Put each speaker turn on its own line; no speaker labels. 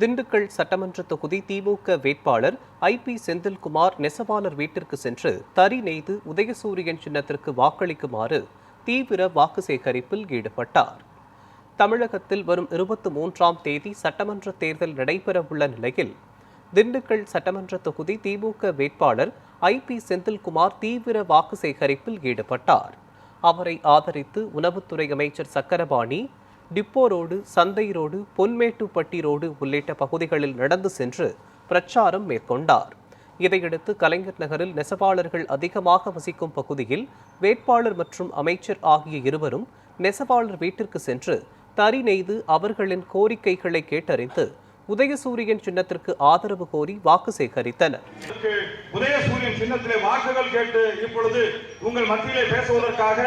திண்டுக்கல் சட்டமன்ற தொகுதி திமுக வேட்பாளர் ஐ.பி. செந்தில்குமார் நெசவாளர் வீட்டிற்கு சென்று தறி நெய்து உதயசூரியன் சின்னத்திற்கு வாக்களிக்குமாறு தீவிர வாக்கு சேகரிப்பில் ஈடுபட்டார். தமிழகத்தில் வரும் 23ஆம் தேதி சட்டமன்ற தேர்தல் நடைபெறவுள்ள நிலையில் திண்டுக்கல் சட்டமன்ற தொகுதி திமுக வேட்பாளர் ஐ.பி. செந்தில்குமார் தீவிர வாக்கு சேகரிப்பில் ஈடுபட்டார். அவரை ஆதரித்து உணவுத்துறை அமைச்சர் சக்கரபாணி டிப்போ ரோடு, சந்தை ரோடு, பொன்மேட்டுப்பட்டி ரோடு உள்ளிட்ட பகுதிகளில் நடந்து சென்று பிரச்சாரம் மேற்கொண்டார். இதையடுத்து கலைஞர் நகரில் நெசவாளர்கள் அதிகமாக வசிக்கும் பகுதியில் வேட்பாளர் மற்றும் அமைச்சர் ஆகிய இருவரும் நெசவாளர் வீட்டிற்கு சென்று தறி நெய்து அவர்களின் கோரிக்கைகளை கேட்டறிந்து உதயசூரியன் சின்னத்திற்கு ஆதரவு கோரி வாக்கு சேகரித்தனர்.
உதயசூரியன் சின்னத்திலே வாக்குகள் கேட்டு இப்பொழுது உங்கள் மத்தியிலே பேசுவதற்காக